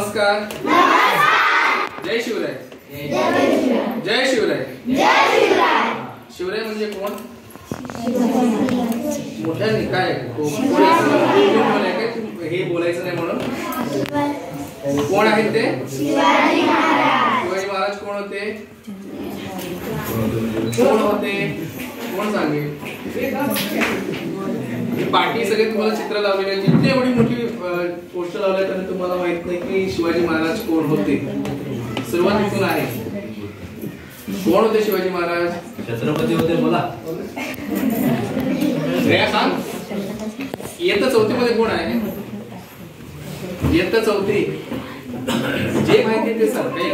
नमस्कार. जय शिवराय. जय शिवराय. शिवराय म्हणजे कोण? मोठ्याने काय हे बोलायचं नाही म्हणून कोण आहेत ते? शिवाजी महाराज. कोण होते? कोण सांगेल? पाठी सगळे तुम्हाला चित्र लावलेले आहेत. जितकी एवढी मोठी पोस्टर लावले तरी तुम्हाला माहित नाही की शिवाजी महाराज कोण होते. सुरुवात इथून आहे. कोण होते शिवाजी महाराज? छत्रपती होते. मला सांग. इयत्ता 4थी मध्ये कोण आहे? इयत्ता 4थी जे माहिती ते सांग. काही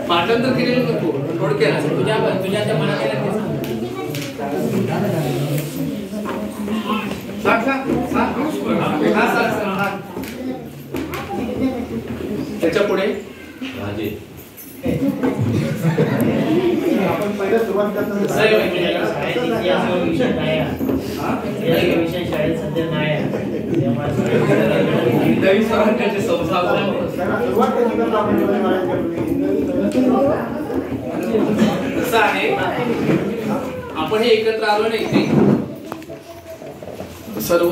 पाठांतर केलेलं नको. थोडक्यात तुझ्या त्या मनात त्याच्या पुढे राजे. आपण पहिला सुरुवात करतो विषय शाळेत सध्या नाही कसं आहे आपण हे एकत्र आलो नाही इथे. सर्व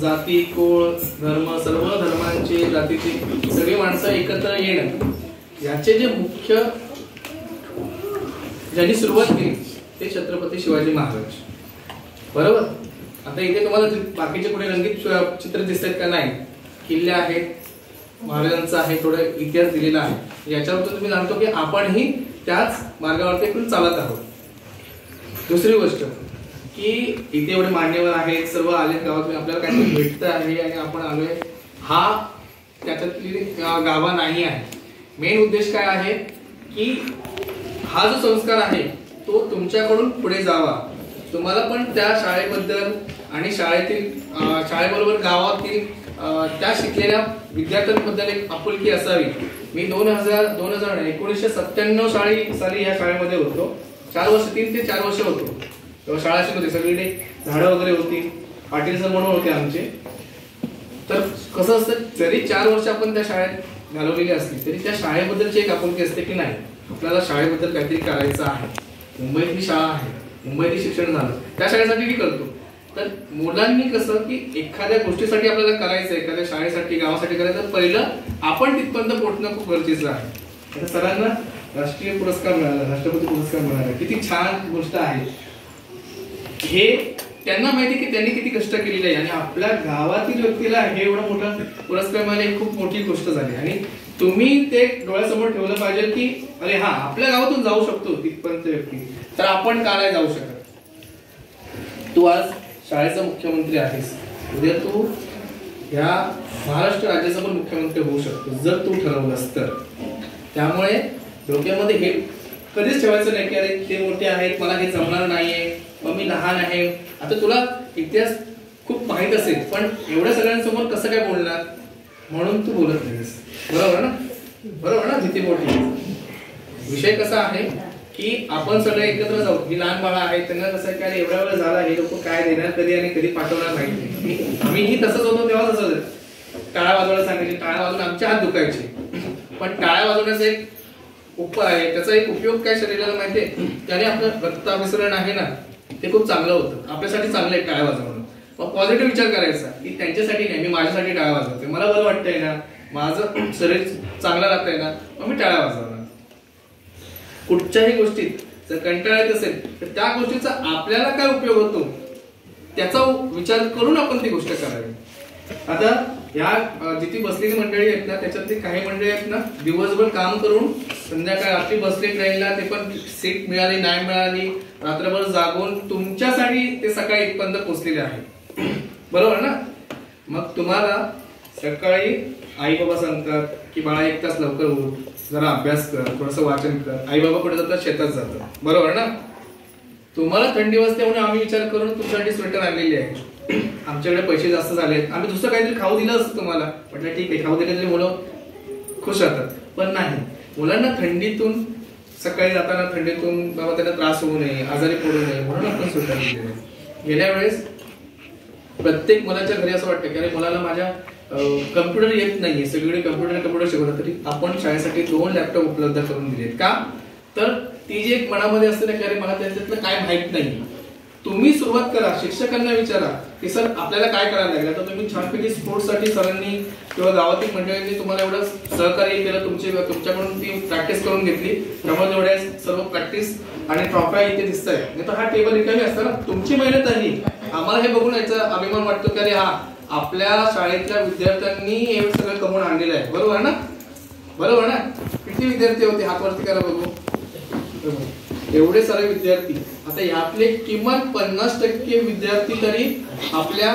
जाती कुळ धर्म सर्व धर्मांची जातीची सगळी माणसं एकत्र येणं याचे जे मुख्य ज्यांनी सुरुवात केली ते छत्रपती शिवाजी महाराज. बरोबर. आता इथे तुम्हाला बाकीचे कुठे रंगीत चित्र दिसतात का? नाही. किल्ले आहेत, महाराजांचा आहे, थोडा इतिहास दिलेला आहे. याच्यावरती तुम्ही जाणतो की आपणही त्याच मार्गावरती चालत आहोत. दुसरी गोष्ट की इथे एवढे मान्यवर आहेत, सर्व आले गावात, आपल्याला काहीतरी भेटतं आहे आणि आपण आलोय. हा त्याच्यातली गाभा नाही आहे. मेन उद्देश काय आहे की हा जो संस्कार आहे तो तुमच्याकडून पुढे जावा. तुम्हाला पण त्या शाळेबद्दल आणि शाळेबरोबर गावातील त्या शिकलेल्या विद्यार्थ्यांबद्दल एक आपुलकी असावी. मी 1997 साली या शाळेमध्ये होतो. 3 ते 4 वर्ष होतो. तेव्हा शाळा शिकवते. सगळीकडे झाडं वगैरे होती. पाटील सर म्हणून होते आमचे. तर कसं असतं, जरी 4 वर्ष आपण त्या शाळेत घालवलेली असली तरी त्या शाळेबद्दलची एक आपुलकी असते की नाही आपल्याला शाळेबद्दल काहीतरी करायचं आहे. मुंबईतली शाळा आहे, मुंबईतली शिक्षण झालं, त्या शाळेसाठी करतो. तर मुलांनी कसं की एखाद्या गोष्टीसाठी आपल्याला करायचं, एखाद्या शाळेसाठी गावासाठी करायचं, पहिलं आपण तिथपर्यंत पोहोचणं खूप गरजेचं आहे. सरांना राष्ट्रीय पुरस्कार मिळाला, राष्ट्रपती पुरस्कार मिळाला, किती छान गोष्ट आहे. हे त्यांना माहिती की त्यांनी किती कष्ट केलेले आहे आणि आपल्या गावातील व्यक्तीला हे एवढं मोठं पुरस्कार मिळाले ही खूप मोठी गोष्ट झाली. आणि तुम्ही ते डोळ्यासमोर ठेवलं पाहिजे की अरे हा आपल्या गावातून जाऊ शकतो तिथपर्यंत व्यक्ती, तर आपण का नाही जाऊ शकत? तू आज शाळेचा मुख्यमंत्री आहेस, उद्या तू या महाराष्ट्र राज्याचा पण मुख्यमंत्री होऊ शकतो जर तू ठरवलंस तर. त्यामुळे डोक्यामध्ये हे कधीच ठेवायचं नाही की अरे ते मोठे आहेत, मला हे जमणार नाहीये, मग मी लहान आहे. आता तुला इतिहास खूप माहित असेल पण एवढ्या सगळ्यांसमोर कसं काय बोलणार म्हणून तू बोलत नाहीस. बरोबर ना? बरोबर ना? भीती मोठी. विषय कसा आहे की आपण सगळे एकत्र जाऊ. ही लहान बाळा आहेत, त्यांना कसं की अरे एवढा वेळ झाला, हे लोक काय देणार कधी आणि कधी पाठवणार माहिती. आम्हीही तसंच होतो तेव्हा तसंच. टाळ्या वाजवायला सांगायचे, टाळ्या वाजवून आमचे हात दुखायचे. पण टाळ्या वाजवण्याचा एक उपाय आहे, त्याचा एक उपयोग काय शरीराला माहितीये, त्याने आपलं रक्ताभिसरण आहे ना ते खूप चांगलं होतं. आपल्यासाठी चांगलं आहे टाळ्या वाजवणं. मग पॉझिटिव्ह विचार करायचा की त्यांच्यासाठी नाही, मी माझ्यासाठी टाळ्या वाजवते, मला बरं वाटतंय ना, माझं शरीर चांगलं राहतंय ना, मग मी टाळ्या वाजवणार. कुठच्याही गोष्टीत जर कंटाळा येत असेल तर त्या गोष्टीचा आपल्याला काय उपयोग होतो त्याचा विचार करून आपण ती गोष्ट करावी. आता या जिथे बसलेली मंडळी आहेत ना त्याच्यातली काही मंडळी आहेत ना दिवसभर काम करून संध्याकाळी रात्री बसले ट्रेनला, ते पण सीट मिळाली नाही मिळाली, रात्रभर जागून तुमच्यासाठी ते सकाळी इथपर्यंत पोहोचलेले आहे. बरोबर ना? मग तुम्हाला सकाळी आई बाबा सांगतात की बाळा 1 तास लवकर उठ, जरा अभ्यास कर, थोडंसं वाचन कर. आई बाबा कुठे जातात? शेतात जातात. बरोबर ना? तुम्हाला थंडी वाजते म्हणून आम्ही विचार करून तुमच्यासाठी स्वेटर आणलेली आहे. आमच्याकडे पैसे जास्त झाले, आम्ही दुसरं काहीतरी खाऊ दिलं असतं तुम्हाला, म्हटलं ठीक आहे खाऊ दिले तरी मुलं खुश राहतात. पण नाही, मुलांना थंडीतून सकाळी जाताना थंडीतून बाबा त्यांना त्रास होऊ नये, आजारी पडू नये म्हणून आपण स्वेटर दिले. गेल्या वेळेस प्रत्येक मुलाच्या घरी असं वाटतं की अरे मुलाला माझ्या कम्प्युटर येत नाहीये, सगळीकडे कम्प्युटर शिकवतात, तरी आपण शाळेसाठी 2 लॅपटॉप उपलब्ध करून दिलेत. का तर ती जी एक मनामध्ये असते ना की अरे मला त्याच्यातलं काय माहित नाही, तुम्ही सुरुवात करा, शिक्षकांना विचारा की सर आपल्याला काय करायला लागेल. आता तुम्ही छानपैकी स्पोर्ट्ससाठी सरांनी किंवा गावातील मंडळींनी तुम्हाला एवढं सहकार्य केलं, तुमच्याकडून ती प्रॅक्टिस करून घेतली, त्यामुळे एवढ्या सर्व प्रॅक्टिस आणि ट्रॉफ्या इथे दिसत आहेत. नाही तर हा टेबल रिकामी असता ना, तुमची मेहनत आहे. आम्हाला हे बघून याचा अभिमान वाटतो की अरे हा आपल्या शाळेतल्या विद्यार्थ्यांनी हे सगळं कमवून आणलेलं आहे. बरोबर ना, बरोबर ना. किती विद्यार्थी होते हात वरती करा बघू. एवढे सारे विद्यार्थी. आता यातले किमान 50% विद्यार्थी तरी आपल्या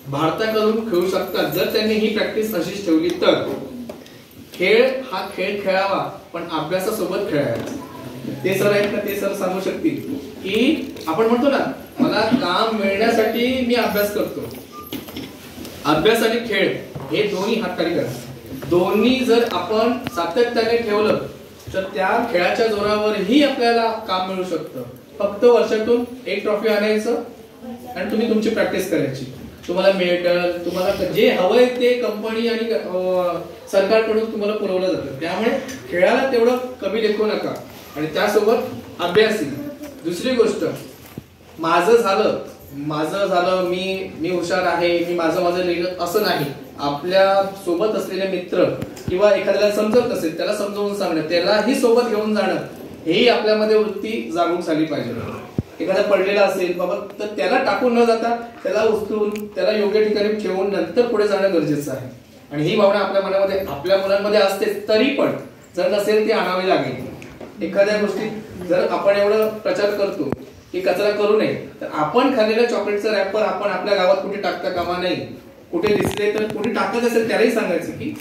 भारताकडून खेळू शकतात जर त्यांनी ही प्रॅक्टिस अशीच ठेवली तर. खेळ हा खेळ खेळावा पण अभ्यासासोबत खेळावा. ते सर आहेत ना, ते सर सांगू शकतील की आपण म्हणतो ना मला काम मिळण्यासाठी मी अभ्यास करतो. अभ्यास आणि खेळ हे दोन्ही हातखाली करा. दोन्ही जर आपण सातत्याने ठेवलं तर त्या खेळाच्या जोरावरही आपल्याला काम मिळू शकतं. फक्त वर्षातून 1 ट्रॉफी आणायचं आणि तुम्ही तुमची प्रॅक्टिस करायची. तुम्हाला मिळेल, तुम्हाला जे हवंय ते कंपनी आणि सरकारकडून तुम्हाला पुरवलं जातं. त्यामुळे खेळाला तेवढं कमी लेखू नका आणि त्यासोबत अभ्यासही. दुसरी गोष्ट, माझं झालं मी हुशार आहे, मी माझं लिहिलं असं नाही. आपल्या सोबत असलेले मित्र किंवा एखाद्याला समजत नसेल त्याला समजावून सांगणं, त्यालाही सोबत घेऊन जाणं, हेही आपल्यामध्ये वृत्ती जागरूक झाली पाहिजे. एखादा पडलेला असेल बाबा तर त्याला टाकून न जाता त्याला उचलून त्याला योग्य ठिकाणी ठेवून नंतर पुढे जाणं गरजेचं आहे. आणि ही भावना आपल्या मनामध्ये आपल्या मुलांमध्ये असते, तरी पण जर नसेल ती आणावी लागेल. एखाद्या गोष्टीत जर आपण एवढं प्रचार करतो की कचरा करू नये, तर आपण खाल्लेल्या चॉकलेटचं रॅपर आपण आपल्या गावात कुठे टाकता कामा नाही. कुठे दिसले तर कुठे टाकत असेल त्यालाही सांगायचं की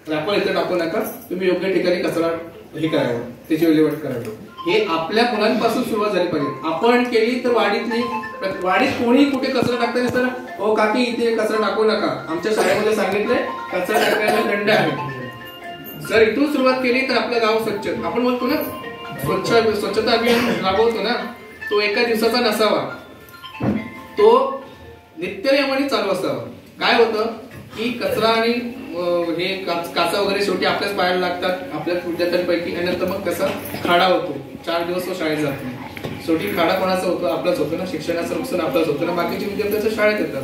रॅपर इथे टाकू नका, तुम्ही योग्य ठिकाणी कचरा हे करावं, त्याची विल्हेवाट करावी. हे आपल्या मुलांपासून सुरुवात झाली पाहिजे. आपण केली तर वाडीत कोणी कुठे कचरा टाकता नसताना हो काकी इथे कचरा टाकू नका, आमच्या शाळेमध्ये सांगितलंय कचरा टाकायला दंड आहे. जर इथून सुरुवात केली तर आपलं गाव स्वच्छ. आपण म्हणतो ना स्वच्छता अभियान राबवतो ना, तो एका दिवसाचा नसावा, तो नित्यनियमाने चालू असावा. काय होतं की कचरा आणि हे काचा वगैरे शेवटी आपल्याच पायाला लागतात, आपल्याच विद्यार्थ्यांपैकी, आणि नंतर मग कसा खाडा होतो. 4 दिवस तो शाळेत जात नाही. शेवटी खाडा कोणाचा होतो? आपलाच होतो ना. शिक्षणाचं नुकसान आपलाच होतं ना. बाकीचे विद्यार्थी शाळेत येतात.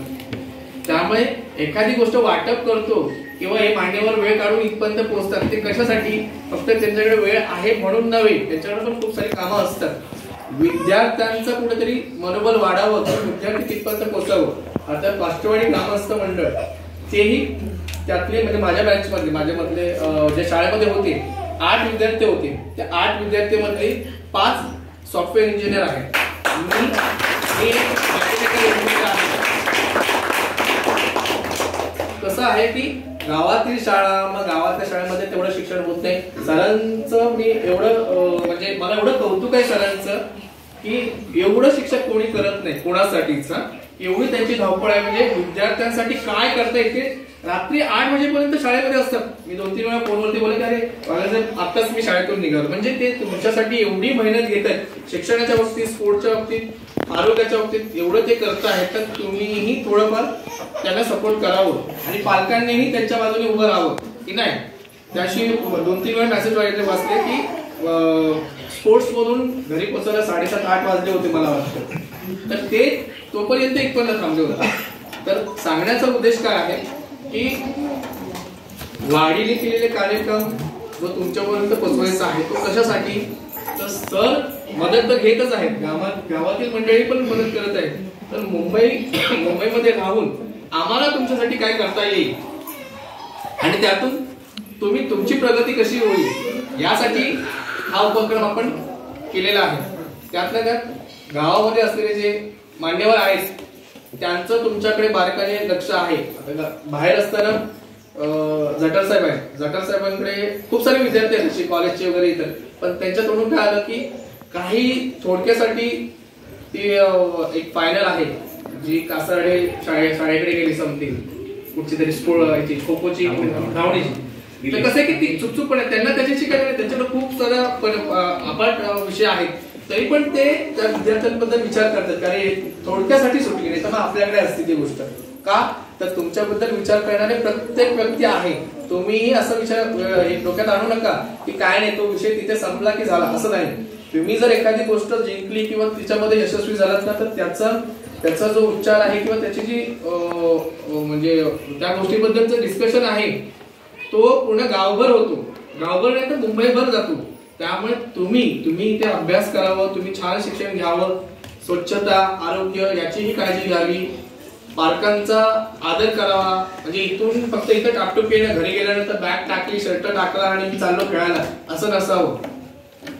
त्यामुळे एखादी गोष्ट वाटप करतो किंवा हे मान्यवर वेळ काढून इथपर्यंत पोहोचतात, ते कशासाठी? फक्त त्यांच्याकडे वेळ आहे म्हणून नव्हे, त्यांच्याकडे पण खूप सारी कामं असतात. विद्यार्थ्यांचं कुठेतरी मनोबल वाढावं, विद्यार्थी तिथपर्यंत पोहोचावं. आता राष्ट्रवादी ग्रामस्थ मंडळ तेही त्यातले म्हणजे माझ्या माझ्यामधले जे शाळेमध्ये होते 8 विद्यार्थी होते. त्या 8 विद्यार्थ्यांमधले 5 सॉफ्टवेअर इंजिनियर आहेत. कसं आहे की गावातील शाळा, मग गावातल्या शाळेमध्ये तेवढं शिक्षण होत नाही. सरांचं मी एवढं म्हणजे मला एवढं कौतुक आहे सरांचं की एवढं शिक्षक कोणी करत नाही कोणासाठीच. एवढी त्यांची धावपळ आहे. म्हणजे विद्यार्थ्यांसाठी काय करता येते. रात्री 8 वाजेपर्यंत शाळेमध्ये असतात. मी 2-3 वेळा फोनवरती बोलले अरे आताच मी शाळेतून निघालो. म्हणजे ते तुमच्यासाठी एवढी मेहनत घेत आहेत. शिक्षणाच्या बाबतीत, स्पोर्टच्या बाबतीत, आरोग्याच्या बाबतीत एवढं ते करत आहेत, तर तुम्हीही थोडंफार त्यांना सपोर्ट करावं आणि पालकांनीही त्यांच्या बाजूने उभं राहावं की नाही. त्याशी 2-3 वेळा मेसेज वाचले की स्पोर्ट्स मधून घरी पोहोचायला 7:30-8 वाजले होते मला वाटतं. तर ते तोपर्यंत इथपर्यंत थांबले होते. तर सांगण्याचा उद्देश काय आहे की वाडीने केलेले कार्यक्रम जो तुमच्यापर्यंत पोहोचवायचा आहे तो कशासाठी, तर सर मदत तर घेतच आहेत, गावातील मंडळी पण मदत करत आहेत. तर मुंबईमध्ये राहून आम्हाला तुमच्यासाठी काय करता येईल आणि त्यातून तुम्ही तुमची प्रगती कशी होईल यासाठी हा उपक्रम आपण केलेला आहे. त्यातल्या त्यात गावामध्ये असलेले जे मान्यवर आहेत त्यांचं तुमच्याकडे बारकाने लक्ष आहे. बाहेर असताना जटर साहेब आहेत, जटर साहेबांकडे खूप सारे विद्यार्थी आहेत कॉलेजचे वगैरे इतर, पण त्यांच्या तोंडून काय आलं की काही थोडक्यासाठी ती एक फायनल आहे जी कासारडे शाळेकडे गेली समथिंग कुठची तरी स्पोर्ट खो खोची धावणीची. तर कसं आहे की ती चुकचूकपणे त्यांना त्याच्याशी काय त्यांच्याकडे खूप सारा अपाट विषय आहेत, तरी पण ते त्या विद्यार्थ्यांबद्दल विचार करतात कारण थोडक्यासाठी सुटली नाही तर मग आपल्याकडे असते ती गोष्ट. का तर तुमच्याबद्दल विचार करणारे प्रत्येक व्यक्ती आहे. तुम्हीही असं विचार डोक्यात आणू नका की काय नाही, तो विषय तिथे संपला की झाला, असं नाही. तुम्ही जर एखादी गोष्ट जिंकली किंवा तिच्यामध्ये यशस्वी झालात ना, तर त्याचा जो उच्चार आहे किंवा त्याची जी म्हणजे त्या गोष्टीबद्दलचं डिस्कशन आहे तो पूर्ण गावभर होतो, गावभर नाही तर मुंबईभर जातो. त्यामुळे तुम्ही इथे अभ्यास करावं, तुम्ही छान शिक्षण घ्यावं, स्वच्छता आरोग्य याचीही काळजी घ्यावी, पालकांचा आदर करावा. म्हणजे इथून फक्त इथं टापटूप येणं, घरी गेल्यानंतर बॅग टाकली, शर्ट टाकला आणि चाललो खेळायला, असं नसावं.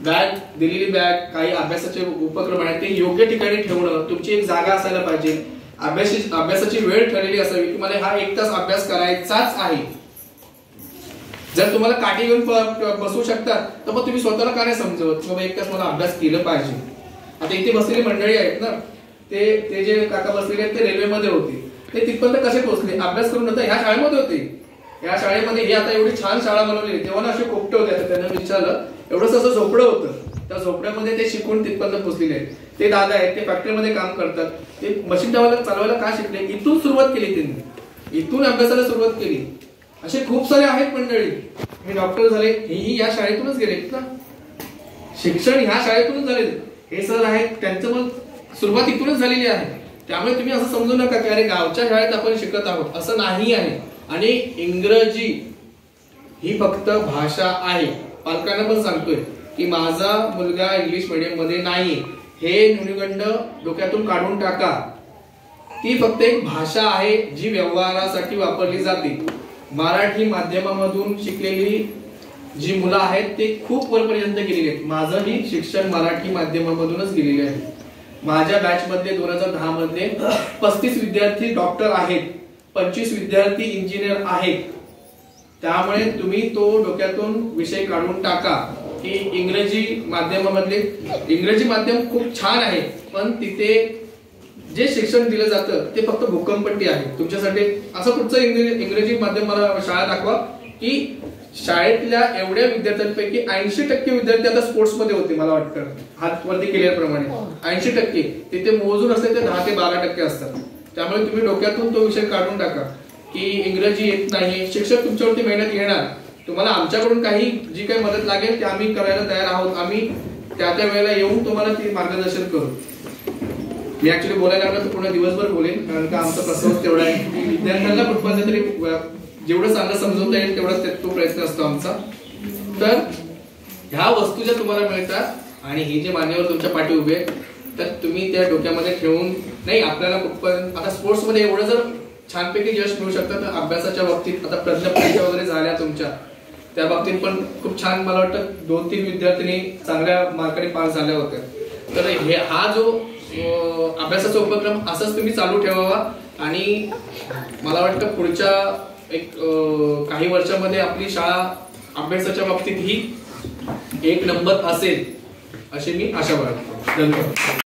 बॅग दिलेली बॅग, काही अभ्यासाचे उपक्रम आहेत ते योग्य ठिकाणी ठेवणं, तुमची एक जागा असायला पाहिजे, अभ्यासाची वेळ ठरलेली असावी की मला हा 1 तास अभ्यास करायचाच आहे. जर तुम्हाला काठी घेऊन बसू शकता तर मग तुम्ही स्वतःला का नाही समजवत की बाबा 1 तास मला अभ्यास केलं पाहिजे. आता इथे बसलेली मंडळी आहेत ना, ते जे काका बसलेले आहेत ते रेल्वेमध्ये होते, ते तिथपर्यंत कसे पोहोचले, अभ्यास करून होता ह्या शाळेमध्ये होते. या शाळेमध्ये ही आता एवढी छान शाळा बनवली, तेव्हा ना असे कोपटे होते. आता त्यांना विचारलं, एवढंच असं झोपडं होतं, त्या झोपड्यामध्ये ते शिकून तिथपर्यंत पोहोचलेले आहेत. ते दादा आहेत, ते फॅक्टरीमध्ये काम करतात, ते मशीन चालवायला का शिकले, इथून सुरुवात केली त्यांनी, इथून अभ्यासाला सुरुवात केली. असे खूप सारे आहेत मंडळी. हे डॉक्टर झाले, हेही या शाळेतूनच गेले ना, शिक्षण ह्या शाळेतूनच झाले. हे सर आहेत, त्यांचं मग सुरुवात इथूनच झालेली आहे. त्यामुळे तुम्ही असं समजू नका की अरे गावच्या शाळेत आपण शिकत आहोत, असं नाही आहे. आणि इंग्रजी ही फक्त भाषा आहे. पालकांना पण सांगतोय की माझा मुलगा इंग्लिश मीडियम मध्ये नाही, हे न्यूनगंड डोक्यातून काढून टाका. ती फक्त एक भाषा आहे जी व्यवहारासाठी वापरली जाते. मराठी माध्यमामधून शिकलेली जी मुलं आहेत ते खूप वरपर्यंत गेलेली आहेत. माझंही शिक्षण मराठी माध्यमामधूनच गेलेले आहे. माझ्या बॅच मध्ये 2010 मध्ये 35 विद्यार्थी डॉक्टर आहेत, 25 विद्यार्थी इंजिनियर आहेत. त्यामुळे तुम्ही तो डोक्यातून विषय काढून टाका की इंग्रजी माध्यम खूप छान आहे, पण तिथे जे शिक्षण दिलं जातं ते फक्त भूकंपट्टी आहे तुमच्यासाठी. असं कुठचं इंग्रजी माध्यम मला शाळा दाखवा की शाळेतल्या एवढ्या विद्यार्थ्यांपैकी 80% विद्यार्थी आता स्पोर्ट्स मध्ये होते. मला वाटतं हात वरती केल्याप्रमाणे 80%, तिथे मोजून असते ते 10 ते 12% असतात. त्यामुळे तुम्ही डोक्यातून तो विषय काढून टाका की इंग्रजी येत नाही. शिक्षक तुमच्यावरती मेहनत घेणार, तुम्हाला आमच्याकडून काही जी काही मदत लागेल ते आम्ही करायला तयार आहोत. आम्ही त्या वेळेला येऊन तुम्हाला ती मार्गदर्शन करू. मी ऍक्च्युली बोलायला लागलं तर पूर्ण दिवसभर बोलेन, कारण का आमचा प्रसंग तेवढा आहे की विद्यार्थ्यांना कुठपर्यंत तरी जेवढं चांगलं समजवता येईल तेवढा तो प्रयत्न असतो आमचा. तर ह्या वस्तू ज्या तुम्हाला मिळतात आणि हे जे मान्यवर तुमच्या पाठी उभे आहेत, तर तुम्ही त्या डोक्यामध्ये ठेवून नाही आपल्याला कुठपर्यंत. आता स्पोर्ट्स मध्ये एवढं जर छानपैकी यश मिळू शकतं तर अभ्यासाच्या बाबतीत आता प्रज्ञा परीक्षा वगैरे झाल्या तुमच्या, त्या बाबतीत पण खूप छान. मला वाटतं 2-3 विद्यार्थिनी चांगल्या मार्काने पास झाल्या होत्या. तर हा जो अभ्यासाचा उपक्रम असाच तुम्ही चालू ठेवावा. आणि मला वाटतं पुढच्या काही वर्षामध्ये आपली शाळा अभ्यासाच्या बाबतीत ही 1 नंबर असेल अशी मी आशा बाळगतो. धन्यवाद.